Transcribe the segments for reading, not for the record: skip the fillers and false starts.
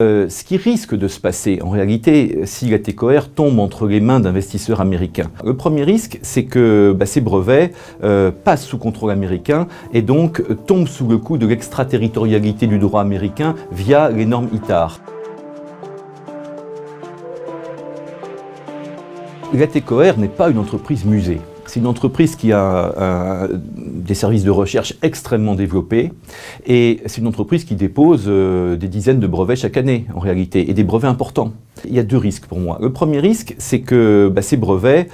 Ce qui risque de se passer, en réalité, si Latécoère tombe entre les mains d'investisseurs américains. Le premier risque, c'est que ces brevets passent sous contrôle américain et donc tombent sous le coup de l'extraterritorialité du droit américain via les normes ITAR. Latécoère n'est pas une entreprise musée. C'est une entreprise qui a des services de recherche extrêmement développés et c'est une entreprise qui dépose des dizaines de brevets chaque année en réalité et des brevets importants. Il y a deux risques pour moi. Le premier risque, c'est que ces brevets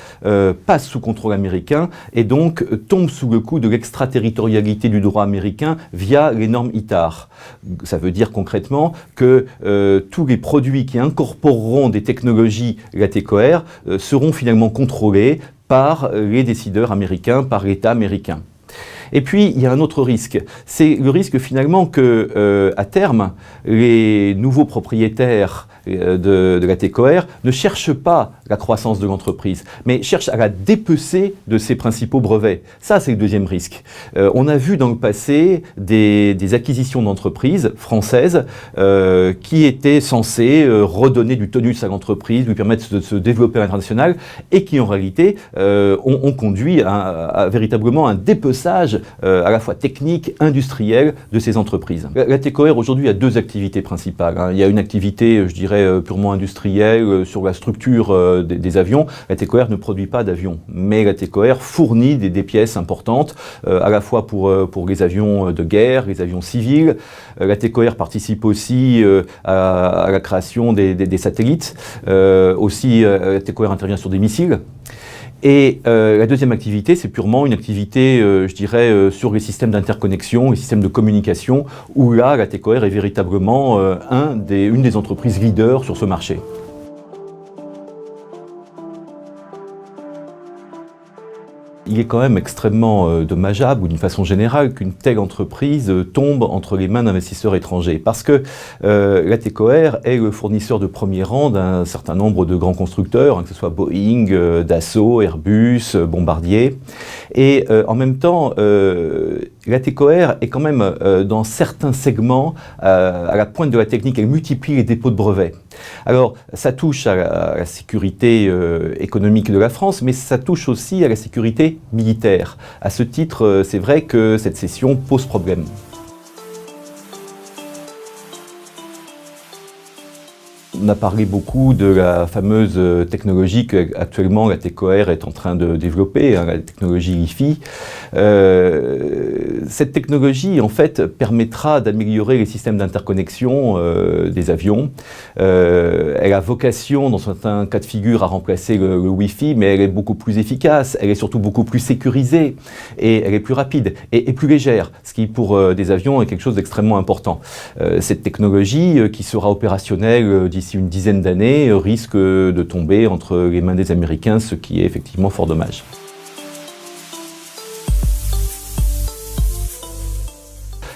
passent sous contrôle américain et donc tombent sous le coup de l'extraterritorialité du droit américain via les normes ITAR. Ça veut dire concrètement que tous les produits qui incorporeront des technologies Latécoère seront finalement contrôlés par les décideurs américains, par l'État américain. Et puis, il y a un autre risque. C'est le risque finalement que, à terme, les nouveaux propriétaires de Latécoère ne cherchent pas la croissance de l'entreprise, mais cherchent à la dépecer de ses principaux brevets. Ça, c'est le deuxième risque. On a vu dans le passé des acquisitions d'entreprises françaises qui étaient censées redonner du tonus à l'entreprise, lui permettre de se développer à l'international, et qui en réalité ont conduit à véritablement un dépeçage à la fois technique, industriel de ces entreprises. Latécoère aujourd'hui a deux activités principales. Il y a une activité, je dirais, purement industrielle sur la structure des avions. Latécoère ne produit pas d'avions, mais Latécoère fournit des pièces importantes, à la fois pour les avions de guerre, les avions civils. Latécoère participe aussi à la création des satellites. Aussi, Latécoère intervient sur des missiles. Et la deuxième activité, c'est purement une activité, je dirais, sur les systèmes d'interconnexion, les systèmes de communication, où là, Latécoère est véritablement une des entreprises leaders sur ce marché. Il est quand même extrêmement dommageable, ou d'une façon générale, qu'une telle entreprise tombe entre les mains d'investisseurs étrangers. Parce que Latécoère est le fournisseur de premier rang d'un certain nombre de grands constructeurs, que ce soit Boeing, Dassault, Airbus, Bombardier. Et en même temps, Latécoère est quand même dans certains segments à la pointe de la technique. Elle multiplie les dépôts de brevets. Alors, ça touche à la sécurité économique de la France, mais ça touche aussi à la sécurité militaire. À ce titre, c'est vrai que cette cession pose problème. On a parlé beaucoup de la fameuse technologie qu'actuellement Latécoère est en train de développer, la technologie LiFi. Cette technologie, en fait, permettra d'améliorer les systèmes d'interconnexion des avions. Elle a vocation, dans certains cas de figure, à remplacer le Wi-Fi, mais elle est beaucoup plus efficace, elle est surtout beaucoup plus sécurisée, et elle est plus rapide et plus légère, ce qui, pour des avions, est quelque chose d'extrêmement important. Cette technologie, qui sera opérationnelle d'ici une dizaine d'années, risque de tomber entre les mains des Américains, ce qui est effectivement fort dommage.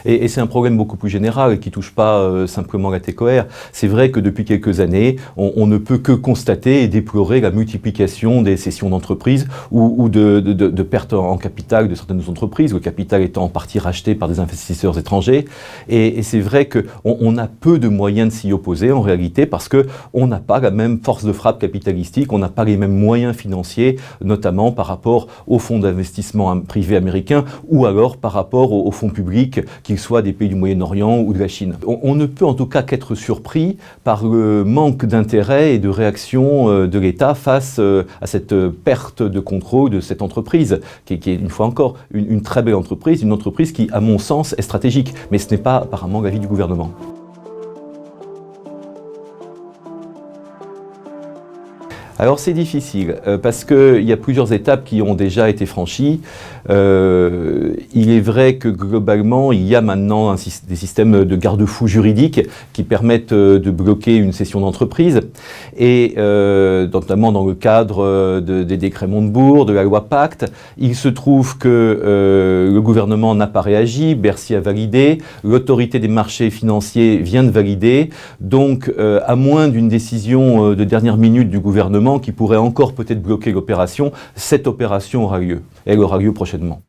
Et c'est un problème beaucoup plus général qui ne touche pas simplement Latécoère. C'est vrai que depuis quelques années, on ne peut que constater et déplorer la multiplication des cessions d'entreprises ou de pertes en capital de certaines entreprises, le capital étant en partie racheté par des investisseurs étrangers. Et c'est vrai qu'on a peu de moyens de s'y opposer en réalité parce qu'on n'a pas la même force de frappe capitalistique, on n'a pas les mêmes moyens financiers, notamment par rapport aux fonds d'investissement privés américains ou alors par rapport aux fonds publics qu'ils soient des pays du Moyen-Orient ou de la Chine. On ne peut en tout cas qu'être surpris par le manque d'intérêt et de réaction de l'État face à cette perte de contrôle de cette entreprise, qui est une fois encore une très belle entreprise, une entreprise qui, à mon sens, est stratégique. Mais ce n'est pas apparemment l'avis du gouvernement. Alors c'est difficile, parce qu'il y a plusieurs étapes qui ont déjà été franchies. Il est vrai que globalement, il y a maintenant des systèmes de garde-fous juridiques qui permettent de bloquer une cession d'entreprise, et notamment dans le cadre des décrets Montebourg, de la loi Pacte. Il se trouve que le gouvernement n'a pas réagi, Bercy a validé, l'autorité des marchés financiers vient de valider, donc à moins d'une décision de dernière minute du gouvernement, qui pourrait encore peut-être bloquer l'opération, cette opération aura lieu. Elle aura lieu prochainement.